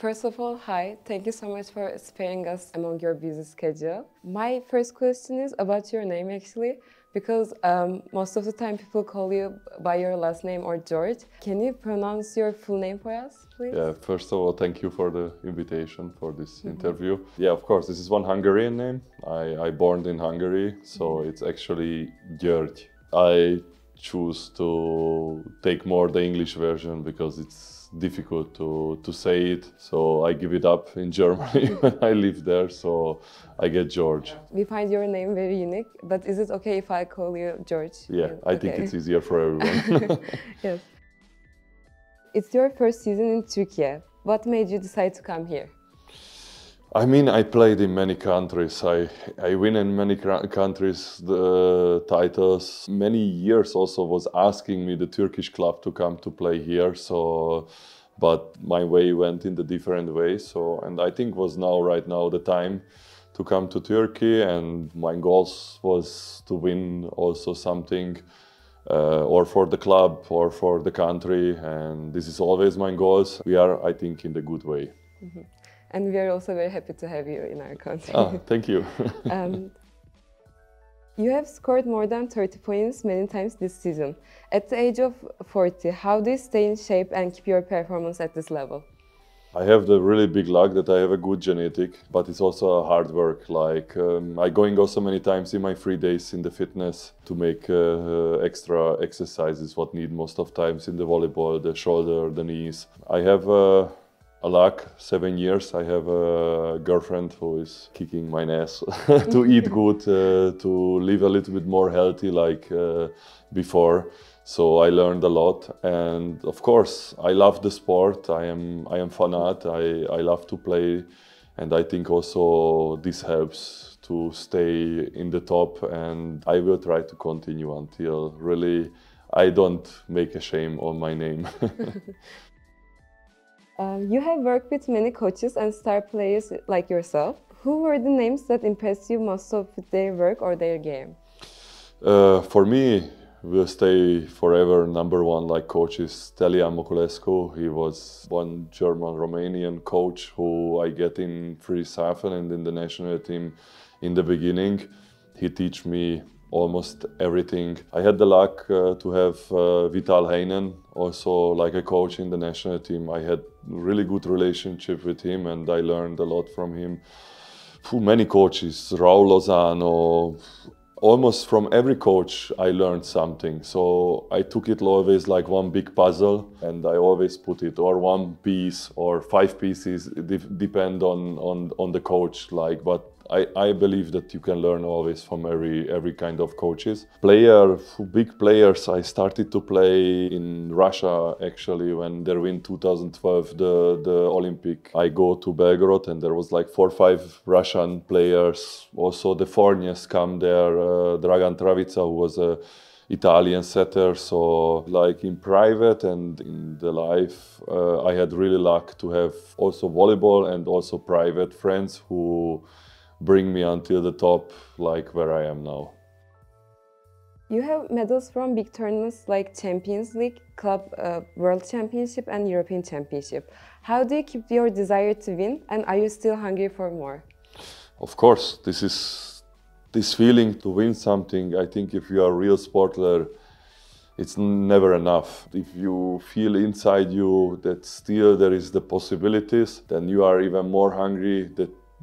First of all, hi. Thank you so much for sparing us among your busy schedule. My first question is about your name, actually, because most of the time people call you by your last name or George. Can you pronounce your full name for us, please? Yeah, first of all, thank you for the invitation for this interview. Yeah, of course, this is one Hungarian name. I born in Hungary, so it's actually György. I choose to take more the English version because it's difficult to say it, so I give it up in Germany when I live there, so I get George. We find your name very unique, but is it okay if I call you George? Yeah, I think it's easier for everyone. Yes. It's your first season in Turkey. What made you decide to come here? I mean, I played in many countries. I win in many countries the titles. Many years also was asking me the Turkish club to come to play here. So, but my way went in the different way. So, and I think was right now the time to come to Turkey. And my goals was to win also something, or for the club or for the country. And this is always my goals. We are, I think, in the good way. Mm-hmm. And we are also very happy to have you in our country. Thank you. You have scored more than 30 points many times this season. At the age of 40, how do you stay in shape and keep your performance at this level? I have the really big luck that I have a good genetic, but it's also a hard work. Like I going also many times in my free days in the fitness to make extra exercises what need most of times in the volleyball, the shoulder, the knees. I have a luck, 7 years. I have a girlfriend who is kicking my ass to eat good, to live a little bit more healthy like before. So I learned a lot, and of course I love the sport. I am fanat. I love to play, and I think also this helps to stay in the top. And I will try to continue until really I don't make a shame on my name. You have worked with many coaches and star players like yourself. Who were the names that impressed you most with their work or their game? For me, will stay forever number one like coach is Telian Moculescu. He was one German-Romanian coach who I get in Friedrichshafen and in the national team in the beginning. He teach me almost everything. I had the luck to have Vital Heinen also like a coach in the national team. I had really good relationship with him and I learned a lot from him. Many coaches, Raul Lozano, almost from every coach I learned something. So I took it always like one big puzzle and I always put it or one piece or 5 pieces, depend on the coach. But I believe that you can learn always from every kind of coaches. Big players, I started to play in Russia actually when they win 2012 the Olympic. I go to Belgrade and there was like 4 or 5 Russian players. Also the foreigners come there. Dragan Travica, who was a Italian setter. So like in private and in the life, I had really luck to have also volleyball and also private friends who bring me until the top, like where I am now. You have medals from big tournaments like Champions League, Club World Championship and European Championship. How do you keep your desire to win, and are you still hungry for more? Of course, this feeling to win something, I think if you are a real sportler, it's never enough. If you feel inside you that still there is the possibilities, then you are even more hungry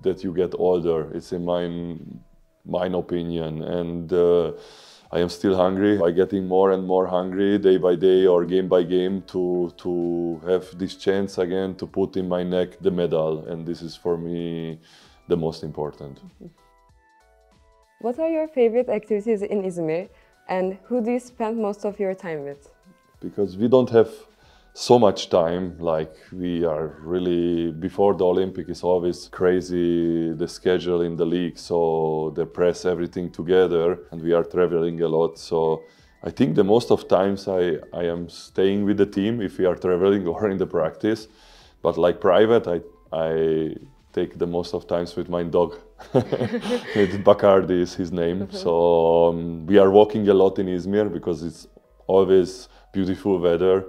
that you get older. It's in my opinion, and I am still hungry. I'm getting more and more hungry day by day or game by game to have this chance again to put in my neck the medal, and this is for me the most important. What are your favorite activities in Izmir, and who do you spend most of your time with? Because we don't have so much time, like we are really, before the Olympic is always crazy, the schedule in the league, so they press everything together and we are traveling a lot. So I think the most of times I am staying with the team if we are traveling or in the practice, but like private, I take the most of times with my dog. Bacardi is his name. So we are walking a lot in Izmir because it's always beautiful weather.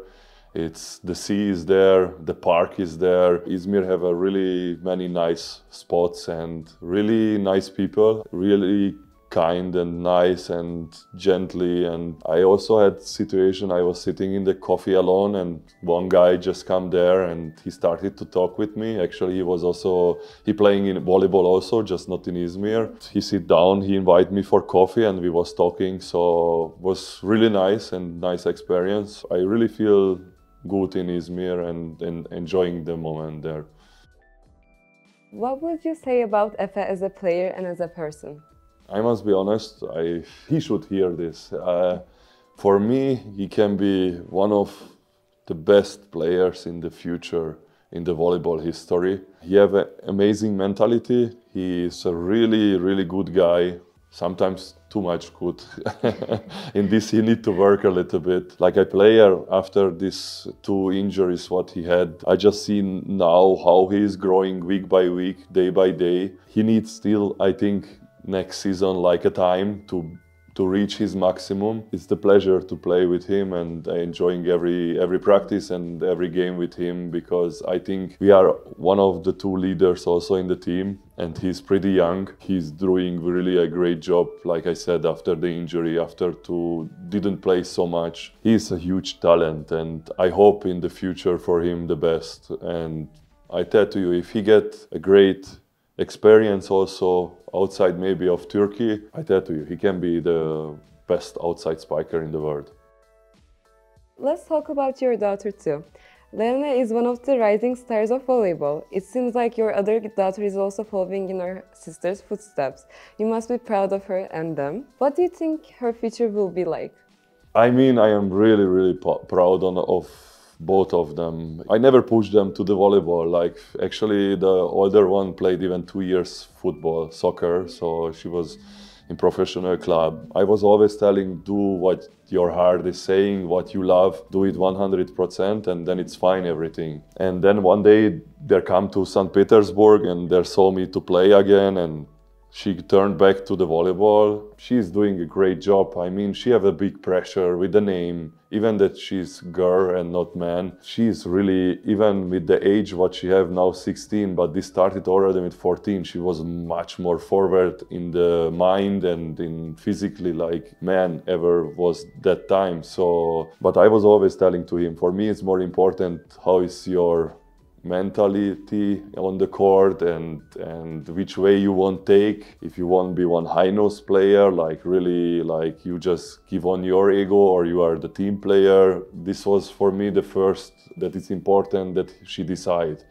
It's the sea is there, the park is there. Izmir have a really many nice spots and really nice people, really kind and nice and gently. And I also had situation I was sitting in the coffee alone and one guy just come there and he started to talk with me. Actually he playing in volleyball also, just not in Izmir. He sit down, he invited me for coffee and we was talking, so it was really nice and nice experience. I really feel good in Izmir and enjoying the moment there. What would you say about Efe as a player and as a person? I must be honest, he should hear this. For me, he can be one of the best players in the future in the volleyball history. He have an amazing mentality. He is a really, really good guy. Sometimes too much good. In this, he need to work a little bit. Like a player, after these 2 injuries what he had, I just see now how he is growing week by week, day by day. He needs still, I think, next season like a time to reach his maximum. It's the pleasure to play with him and enjoying every practice and every game with him, because I think we are one of the 2 leaders also in the team and he's pretty young. He's doing really a great job, like I said, after the injury, after didn't play so much. He's a huge talent and I hope in the future for him the best. And I tell to you, if he get a great experience also outside maybe of Turkey, I tell to you, he can be the best outside spiker in the world. Let's talk about your daughter too. Leana is one of the rising stars of volleyball. It seems like your other daughter is also following in her sister's footsteps. You must be proud of her and them. What do you think her future will be like? I mean, I am really, really proud of both of them. I never pushed them to the volleyball. Like, actually, the older one played even 2 years football, soccer, so she was in professional club. I was always telling, do what your heart is saying, what you love, do it 100%, and then it's fine, everything. And then one day they come to St. Petersburg and they saw me to play again, and she turned back to the volleyball. She's doing a great job. I mean, she have a big pressure with the name, even that she's girl and not man. She's really, even with the age what she have now, 16, but this started already with 14. She was much more forward in the mind and in physically like man ever was that time. So, but I was always telling to him, for me it's more important how is your mentality on the court and which way you want to take. If you want to be one high-nose player, like really like you just give on your ego, or you are the team player. This was for me the first that it's important that she decide.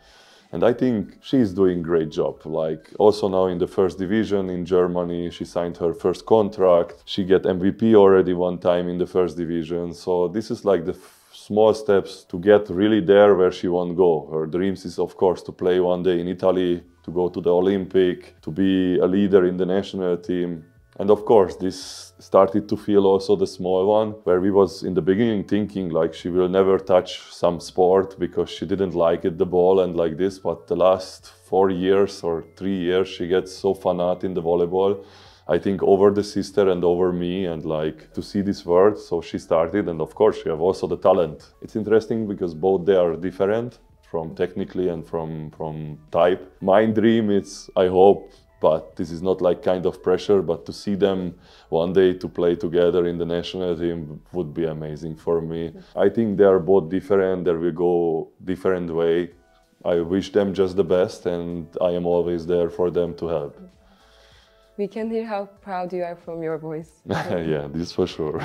And I think she's doing a great job. Like also now in the first division in Germany, she signed her first contract. She get MVP already one time in the first division. So this is like the small steps to get really there where she won't go. Her dreams is, of course, to play one day in Italy, to go to the Olympic, to be a leader in the national team. And of course, this started to feel also the small one, where we was in the beginning thinking like she will never touch some sport because she didn't like it, the ball and like this. But the last 4 years or 3 years, she gets so fanat in the volleyball. I think over the sister and over me, and like to see this world. So she started, and of course she have also the talent. It's interesting because both they are different from technically and from type. My dream is, I hope, but this is not like kind of pressure, but to see them one day to play together in the national team would be amazing for me. I think they are both different, they will go different way. I wish them just the best, and I am always there for them to help. We can hear how proud you are from your voice. Yeah, this for sure.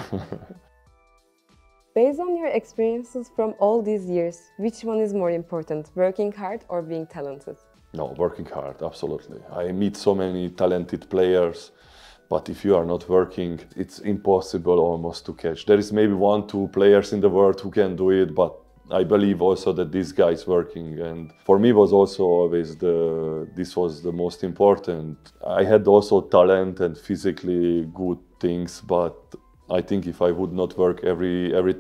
Based on your experiences from all these years, which one is more important, working hard or being talented? No, working hard, absolutely. I meet so many talented players, but if you are not working, it's impossible almost to catch. There is maybe 1-2 players in the world who can do it, but I believe also that this guy is working, and for me was also always this was the most important. I had also talent and physically good things, but I think if I would not work every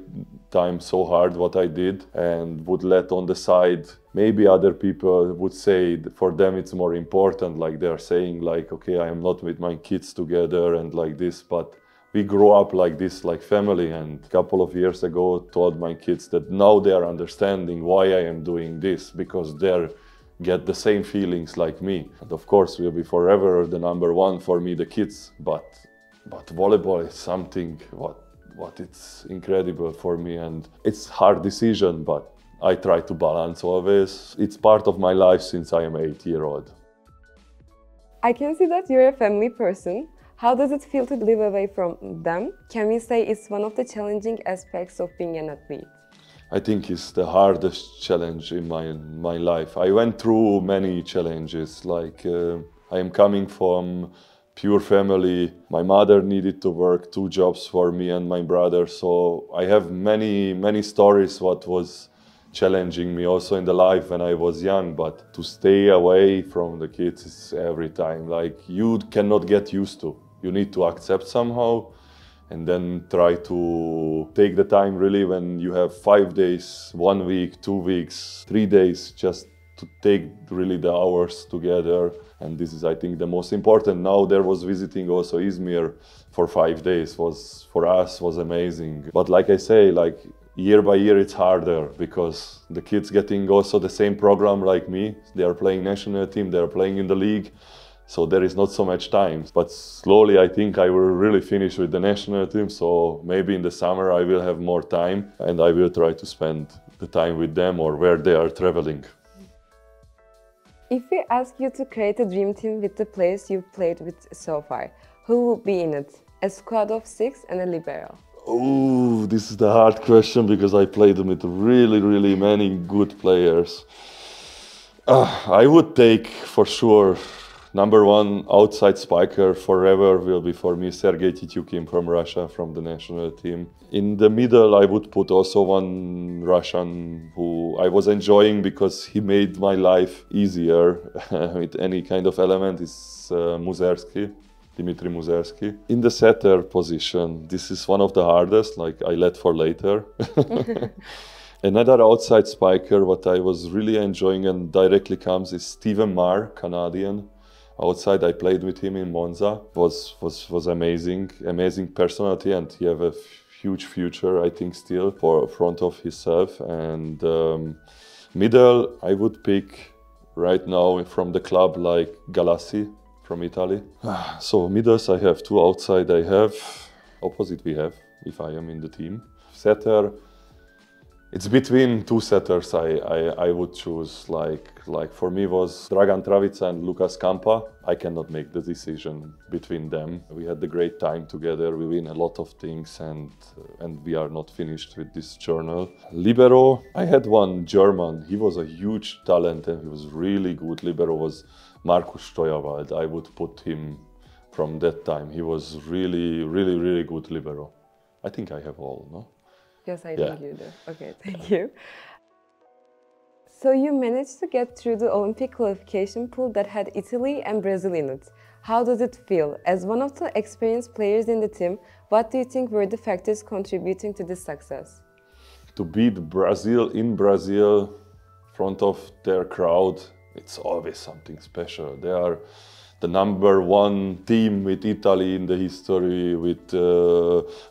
time so hard what I did and would let on the side, maybe other people would say for them it's more important, like they are saying like, okay, I am not with my kids together and like this, but we grew up like this, like family, and a couple of years ago told my kids that now they are understanding why I am doing this, because they get the same feelings like me. And of course will be forever the number one for me, the kids, but volleyball is something what it's incredible for me, and it's hard decision, but I try to balance always. It's part of my life since I am 8-year-old. I can see that you're a family person. How does it feel to live away from them? Can we say it's one of the challenging aspects of being an athlete? I think it's the hardest challenge in my life. I went through many challenges, like I am coming from pure family. My mother needed to work 2 jobs for me and my brother, so I have many stories what was challenging me also in the life when I was young, but to stay away from the kids is every time, like you cannot get used to. You need to accept somehow and then try to take the time really when you have 5 days, 1 week, 2 weeks, 3 days, just to take really the hours together. And this is, I think, the most important. Now there was visiting also Izmir for 5 days, was for us was amazing. But like I say, like year by year it's harder because the kids getting also the same program like me. They are playing national team, they are playing in the league. So there is not so much time, but slowly I think I will really finish with the national team. So maybe in the summer I will have more time and I will try to spend the time with them or where they are traveling. If we ask you to create a dream team with the players you've played with so far, who will be in it? A squad of 6 and a libero. Oh, this is the hard question because I played with really many good players. I would take for sure number 1 outside spiker forever will be for me Sergei Tityukin from Russia, from the national team. In the middle I would put also one Russian who I was enjoying because he made my life easier with any kind of element, is Muzersky, Dmitry Muzersky. In the setter position, this is one of the hardest, like I let for later. Another outside spiker what I was really enjoying and directly comes is Steven Marr, Canadian. Outside, I played with him in Monza. Was amazing personality, and he have a huge future, I think, still for front of himself. And middle, I would pick right now from the club like Galassi from Italy. So middles, I have 2. Outside, I have opposite. We have if I am in the team. Setter. It's between 2 setters I would choose, like for me was Dragan Travica and Lukas Kampa. I cannot make the decision between them. We had a great time together, we win a lot of things and we are not finished with this journal. Libero, I had one German, he was a huge talent and he was really good. Libero was Markus Steuerwald. I would put him from that time. He was really good libero. I think I have all, no? Yes, I think you do. Okay, thank you. So you managed to get through the Olympic qualification pool that had Italy and Brazil in it. How does it feel? As one of the experienced players in the team, what do you think were the factors contributing to this success? To beat Brazil in Brazil, in front of their crowd, it's always something special. They are the number 1 team with Italy in the history, with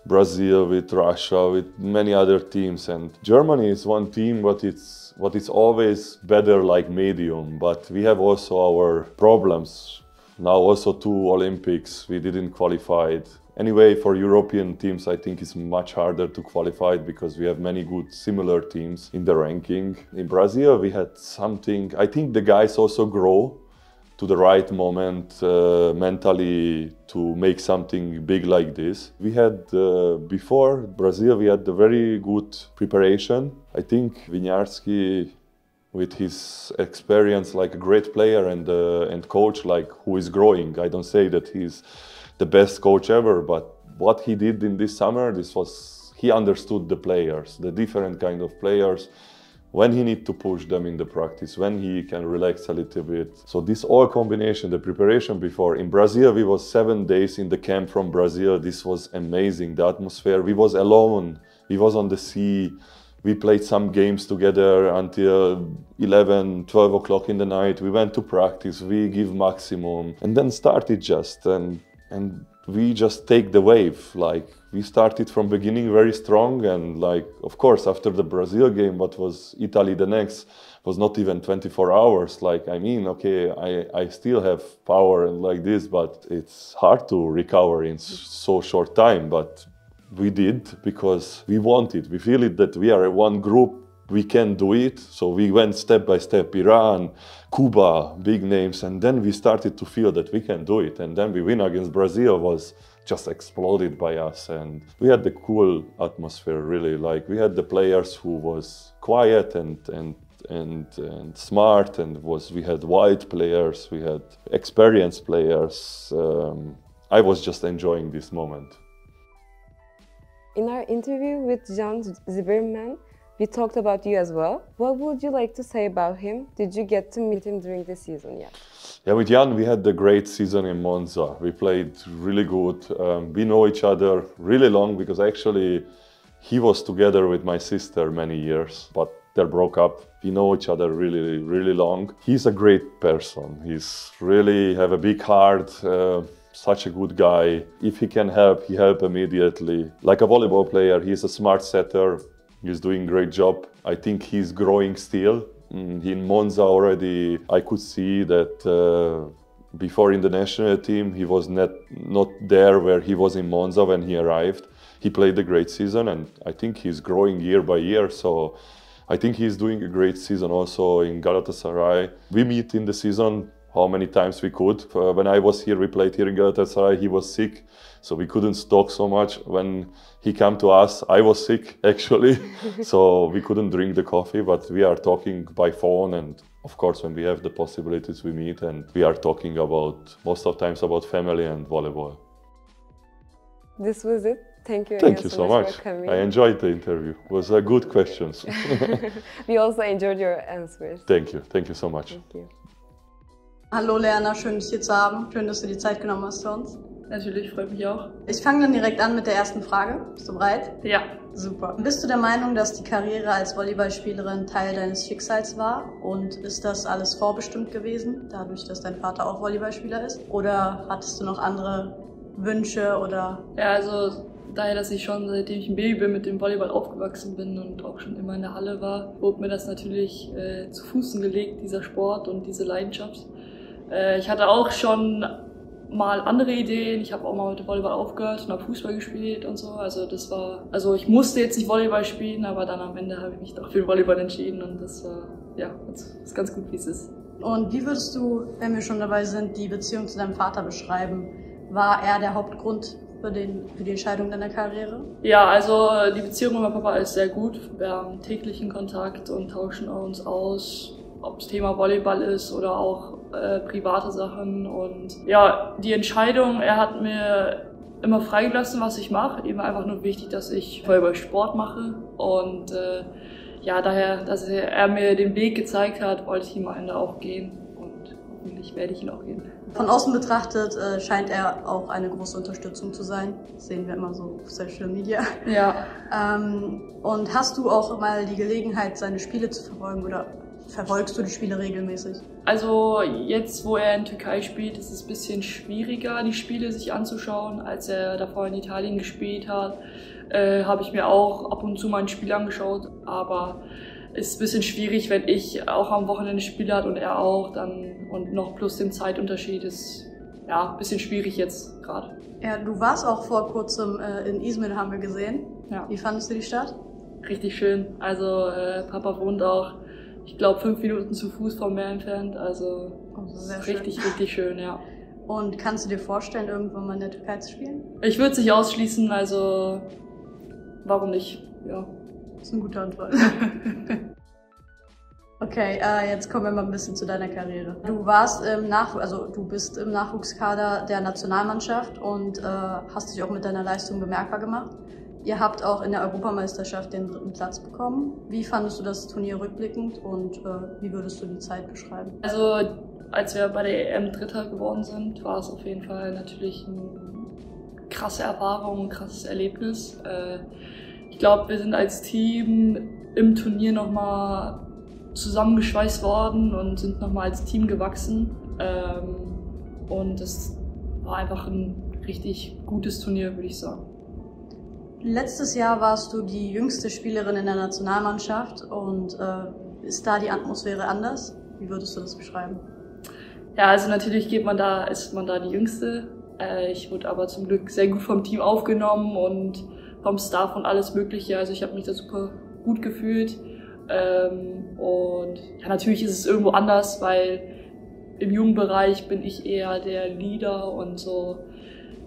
Brazil, with Russia, with many other teams. And Germany is one team, but it's always better like medium. But we have also our problems. Now also 2 Olympics, we didn't qualify. Anyway, for European teams, I think it's much harder to qualify because we have many good similar teams in the ranking. In Brazil, we had something, I think the guys also grow to the right moment mentally to make something big like this. We had, before Brazil, we had a very good preparation. I think Winiarski, with his experience like a great player and coach, like who is growing. I don't say that he's the best coach ever, but what he did in this summer, he understood the players, the different kind of players, when he need to push them in the practice, when he can relax a little bit. So this all combination, the preparation before. In Brazil, we was 7 days in the camp from Brazil. This was amazing, the atmosphere. We was alone, we was on the sea. We played some games together until 11, 12 o'clock in the night. We went to practice, we give maximum. And then started just, and we just take the wave. Like we started from beginning very strong, and like of course after the Brazil game, what was Italy the next was not even 24 hours. Like I mean, okay, I still have power and like this, but it's hard to recover in so short time. But we did because we wanted. We feel it that we are one group. We can do it. So we went step by step, Iran, Cuba, big names, and then we started to feel that we can do it. And then we win against Brazil was just exploded by us. And we had the cool atmosphere, really. Like we had the players who was quiet and smart, and we had white players, we had experienced players. I was just enjoying this moment. In our interview with Can Zibirman, we talked about you as well. What would you like to say about him? Did you get to meet him during the season yet? Yeah, with Jan we had a great season in Monza. We played really good. We know each other really long because actually he was together with my sister many years, but they broke up. We know each other really, really long. He's a great person. He's really have a big heart. Such a good guy. If he can help, he help immediately. Like a volleyball player, he's a smart setter. He's doing a great job. I think he's growing still. In Monza already, I could see that before in the national team, he was not there where he was in Monza when he arrived. He played a great season, and I think he's growing year by year. So I think he's doing a great season also in Galatasaray. We meet in the season how many times we could. When I was here, we played here in Galatasaray, he was sick, so we couldn't talk so much. When he came to us, I was sick actually, so we couldn't drink the coffee, but we are talking by phone, and of course when we have the possibilities we meet, and we are talking about, most of times about family and volleyball. This was it. Thank you. Thank you so much. For coming. I enjoyed the interview. It was good questions. We also enjoyed your answers. Thank you. Thank you so much. Thank you. Hallo Leana, schön dich hier zu haben. Schön, dass du die Zeit genommen hast für uns. Natürlich, freut mich auch. Ich fange dann direkt an mit der ersten Frage. Bist du bereit? Ja. Super. Bist du der Meinung, dass die Karriere als Volleyballspielerin Teil deines Schicksals war? Und ist das alles vorbestimmt gewesen, dadurch, dass dein Vater auch Volleyballspieler ist? Oder hattest du noch andere Wünsche oder? Ja, also daher, dass ich schon seitdem ich ein Baby bin mit dem Volleyball aufgewachsen bin und auch schon immer in der Halle war, wurde mir das natürlich zu Füßen gelegt, dieser Sport und diese Leidenschaft. Ich hatte auch schon mal andere Ideen. Ich habe auch mal mit dem Volleyball aufgehört und habe Fußball gespielt und so. Also ich musste jetzt nicht Volleyball spielen, aber dann am Ende habe ich mich doch für den Volleyball entschieden und das war, ja, das ist ganz gut, wie es ist. Und wie würdest du, wenn wir schon dabei sind, die Beziehung zu deinem Vater beschreiben? War er der Hauptgrund für die Entscheidung deiner Karriere? Ja, also die Beziehung mit meinem Papa ist sehr gut. Wir haben täglichen Kontakt und tauschen uns aus, ob das Thema Volleyball ist oder auch private Sachen. Und ja, die Entscheidung, er hat mir immer freigelassen, was ich mache. Eben einfach nur wichtig, dass ich Volleyball-Sport mache. Und ja, daher, dass er mir den Weg gezeigt hat, wollte ich ihm am Ende auch gehen. Und hoffentlich werde ich ihn auch gehen. Von außen betrachtet scheint er auch eine große Unterstützung zu sein. Das sehen wir immer so auf Social Media. Ja. Und hast du auch mal die Gelegenheit, seine Spiele zu verfolgen oder verfolgst du die Spiele regelmäßig? Also jetzt, wo er in Türkei spielt, ist es ein bisschen schwieriger, die Spiele sich anzuschauen. Als er davor in Italien gespielt hat, habe ich mir auch ab und zu mal ein Spiel angeschaut. Aber es ist ein bisschen schwierig, wenn ich auch am Wochenende Spiele hat und er auch, dann und noch plus den Zeitunterschied ist ja ein bisschen schwierig jetzt gerade. Ja, du warst auch vor kurzem in Izmir, haben wir gesehen. Ja. Wie fandest du die Stadt? Richtig schön. Also Papa wohnt auch, ich glaube, 5 Minuten zu Fuß vom Meer entfernt. Also richtig schön, ja. Und kannst du dir vorstellen, irgendwann mal in der Türkei zu spielen? Ich würde es nicht ausschließen, also warum nicht? Ja. Das ist eine gute Antwort. Okay, jetzt kommen wir mal ein bisschen zu deiner Karriere. Du warst du bist im Nachwuchskader der Nationalmannschaft und hast dich auch mit deiner Leistung bemerkbar gemacht. Ihr habt auch in der Europameisterschaft den 3. Platz bekommen. Wie fandest du das Turnier rückblickend und wie würdest du die Zeit beschreiben? Also, als wir bei der EM Dritter geworden sind, war es auf jeden Fall natürlich eine krasse Erfahrung, ein krasses Erlebnis. Ich glaube, wir sind als Team im Turnier nochmal zusammengeschweißt worden und sind nochmal als Team gewachsen. Und es war einfach ein richtig gutes Turnier, würde ich sagen. Letztes Jahr warst du die jüngste Spielerin in der Nationalmannschaft und ist da die Atmosphäre anders? Wie würdest du das beschreiben? Ja, also natürlich ist man da die Jüngste. Ich wurde aber zum Glück sehr gut vom Team aufgenommen und vom Staff und alles Mögliche. Also ich habe mich da super gut gefühlt. Und ja, natürlich ist es irgendwo anders, weil im Jugendbereich bin ich eher der Leader und so.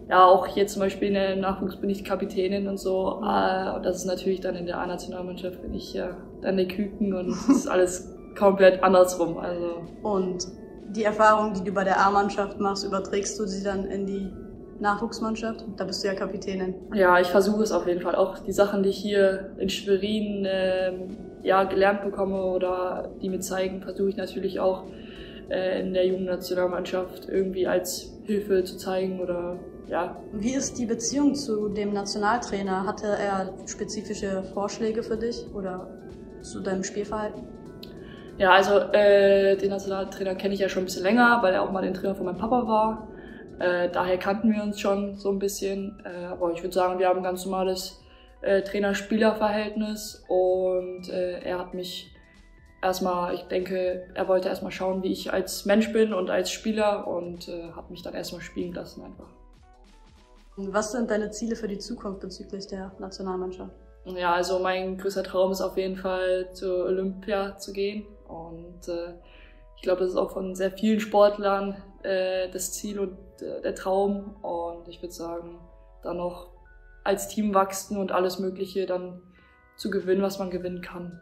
Ja, auch jetzt zum Beispiel in der Nachwuchs bin ich Kapitänin und so. Und das ist natürlich dann in der A-Nationalmannschaft bin ich ja dann der Küken und es ist alles komplett andersrum. Also. Und die Erfahrung, die du bei der A-Mannschaft machst, überträgst du sie dann in die Nachwuchsmannschaft? Da bist du ja Kapitänin. Ja, ich versuche es auf jeden Fall. Auch die Sachen, die ich hier in Schwerin gelernt bekomme oder die mir zeigen, versuche ich natürlich auch in der jungen Nationalmannschaft irgendwie als Hilfe zu zeigen oder ja. Wie ist die Beziehung zu dem Nationaltrainer? Hatte er spezifische Vorschläge für dich oder zu deinem Spielverhalten? Ja, also den Nationaltrainer kenne ich ja schon ein bisschen länger, weil er auch mal den Trainer von meinem Papa war. Daher kannten wir uns schon so ein bisschen. Aber ich würde sagen, wir haben ein ganz normales Trainer-Spieler-Verhältnis und er hat mich erstmal, ich denke, er wollte erstmal schauen, wie ich als Mensch bin und als Spieler und hat mich dann erstmal spielen lassen einfach. Was sind deine Ziele für die Zukunft bezüglich der Nationalmannschaft? Ja, also mein größter Traum ist auf jeden Fall zur Olympia zu gehen und ich glaube, das ist auch von sehr vielen Sportlern das Ziel und der Traum und ich würde sagen, dann noch als Team wachsen und alles Mögliche dann zu gewinnen, was man gewinnen kann.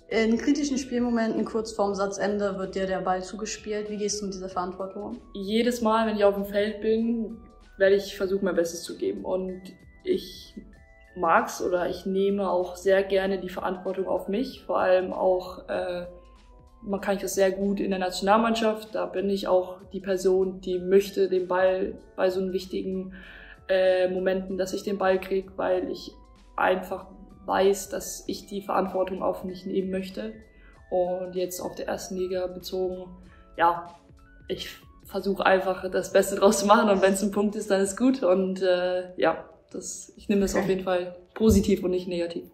In kritischen Spielmomenten kurz vorm Satzende wird dir der Ball zugespielt. Wie gehst du mit dieser Verantwortung um? Jedes Mal, wenn ich auf dem Feld bin, werde ich versuchen, mein Bestes zu geben. Und ich mag's oder ich nehme auch sehr gerne die Verantwortung auf mich. Vor allem auch, man kann das sehr gut in der Nationalmannschaft. Da bin ich auch die Person, die möchte den Ball bei so einen wichtigen Momenten, dass ich den Ball kriege, weil ich einfach weiß, dass ich die Verantwortung auf mich nehmen möchte. Und jetzt auf der ersten Liga bezogen, ja, ich versuche einfach das Beste draus zu machen und wenn es ein Punkt ist, dann ist gut. Und ja, ich nehme das auf jeden Fall positiv und nicht negativ.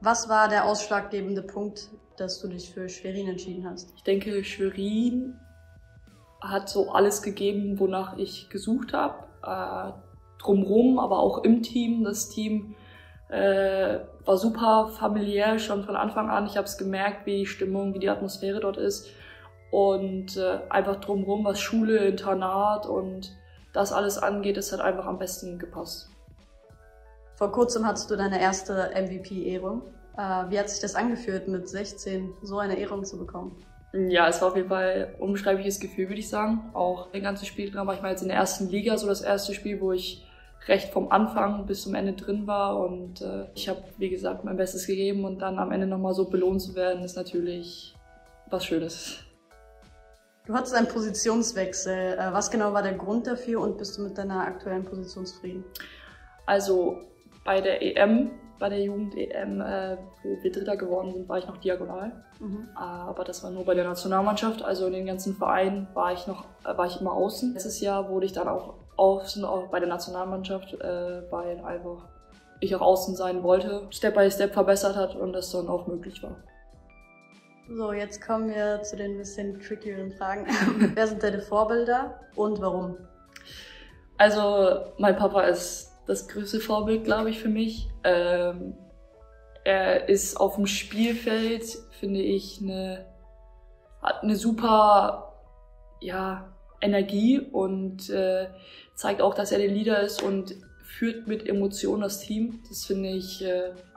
Was war der ausschlaggebende Punkt, dass du dich für Schwerin entschieden hast? Ich denke, Schwerin hat so alles gegeben, wonach ich gesucht habe. Drumherum, aber auch im Team. Das Team war super familiär schon von Anfang an. Ich habe es gemerkt, wie die Stimmung, wie die Atmosphäre dort ist. Und einfach drumherum, was Schule, Internat und das alles angeht, das hat einfach am besten gepasst. Vor kurzem hattest du deine erste MVP-Ehrung. Wie hat sich das angefühlt, mit 16 so eine Ehrung zu bekommen? Ja, es war auf jeden Fall ein unbeschreibliches Gefühl, würde ich sagen. Auch den ganzen Spielraum war ich mal jetzt in der ersten Liga, so das erste Spiel, wo ich recht vom Anfang bis zum Ende drin war. Und ich habe, wie gesagt, mein Bestes gegeben und dann am Ende nochmal so belohnt zu werden, ist natürlich was Schönes. Du hattest einen Positionswechsel. Was genau war der Grund dafür und bist du mit deiner aktuellen Position zufrieden? Also bei der EM, bei der Jugend-EM, wo wir Dritter geworden sind, war ich noch diagonal. Aber das war nur bei der Nationalmannschaft. Also in den ganzen Vereinen war ich immer außen. Letztes Jahr wurde ich dann auch außen, auch bei der Nationalmannschaft, weil einfach ich auch außen sein wollte, Step by Step verbessert hat und das dann auch möglich war. So, jetzt kommen wir zu den bisschen trickigeren Fragen. Wer sind deine Vorbilder und warum? Also, mein Papa ist das größte Vorbild, glaube ich, für mich. Er ist auf dem Spielfeld, finde ich, hat eine super Energie und zeigt auch, dass er der Leader ist und führt mit Emotionen das Team. Das finde ich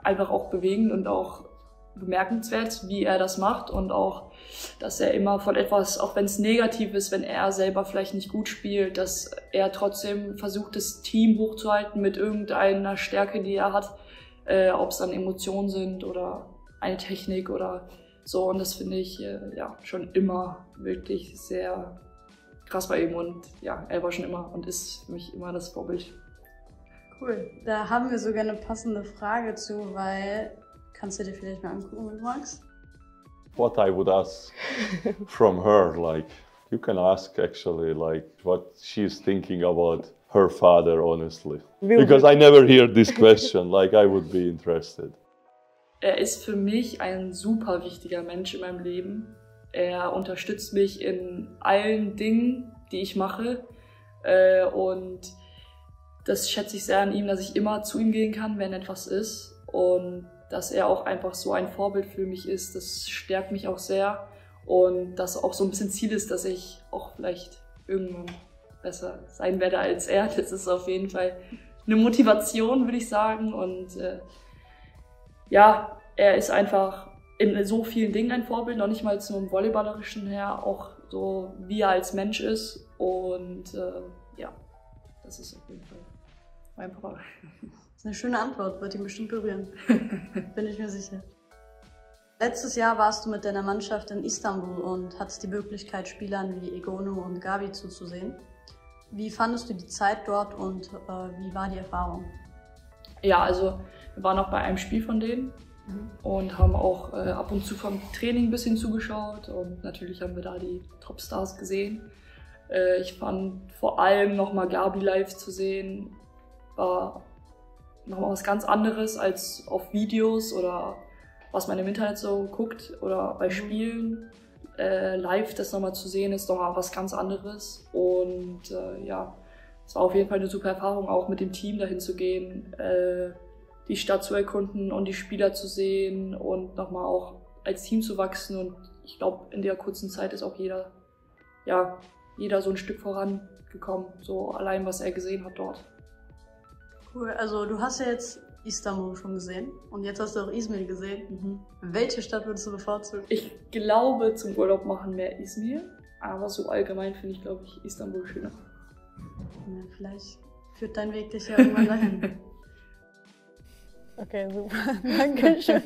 einfach auch bewegend und auch bemerkenswert, wie er das macht und auch, dass er immer von etwas, auch wenn es negativ ist, wenn er selber vielleicht nicht gut spielt, dass er trotzdem versucht, das Team hochzuhalten mit irgendeiner Stärke, die er hat, ob es dann Emotionen sind oder eine Technik oder so. Und das finde ich schon immer wirklich sehr krass bei ihm und ja, er war schon immer und ist für mich immer das Vorbild. Cool, da haben wir sogar eine passende Frage zu, weil kannst du dir vielleicht mal angucken, wenn du magst? What I would ask from her, like, You can ask actually like what she's thinking about her father, honestly. Because I never hear this question, like I would be interested. Er ist für mich ein super wichtiger Mensch in meinem Leben. Er unterstützt mich in allen Dingen, die ich mache. Und das schätze ich sehr an ihm, dass ich immer zu ihm gehen kann, wenn etwas ist. Und dass er auch einfach so ein Vorbild für mich ist, das stärkt mich auch sehr. Und das auch so ein bisschen Ziel ist, dass ich auch vielleicht irgendwann besser sein werde als er. Das ist auf jeden Fall eine Motivation, würde ich sagen. Und ja, er ist einfach in so vielen Dingen ein Vorbild, noch nicht mal nur im Volleyballerischen her, auch so wie er als Mensch ist. Und ja, das ist auf jeden Fall mein Papa. Das ist eine schöne Antwort, wird ihn bestimmt berühren. Bin ich mir sicher. Letztes Jahr warst du mit deiner Mannschaft in Istanbul und hattest die Möglichkeit, Spielern wie Egonu und Gabi zuzusehen. Wie fandest du die Zeit dort und wie war die Erfahrung? Ja, also wir waren auch bei einem Spiel von denen und haben auch ab und zu vom Training ein bisschen zugeschaut und natürlich haben wir da die Topstars gesehen. Ich fand vor allem nochmal Gabi live zu sehen, war nochmal was ganz anderes als auf Videos oder was man im Internet so guckt oder bei Spielen. Live das nochmal zu sehen, ist nochmal was ganz anderes. Und ja, es war auf jeden Fall eine super Erfahrung, auch mit dem Team dahin zu gehen, die Stadt zu erkunden und die Spieler zu sehen und nochmal auch als Team zu wachsen. Und ich glaube, in der kurzen Zeit ist auch jeder so ein Stück vorangekommen, so allein was er gesehen hat dort. Cool, also du hast ja jetzt Istanbul schon gesehen und jetzt hast du auch Izmir gesehen. Welche Stadt würdest du bevorzugen? Ich glaube zum Urlaub machen mehr Izmir, aber so allgemein finde ich, glaube ich, Istanbul schöner. Ja, vielleicht führt dein Weg dich ja irgendwann dahin. Okay, super. Dankeschön.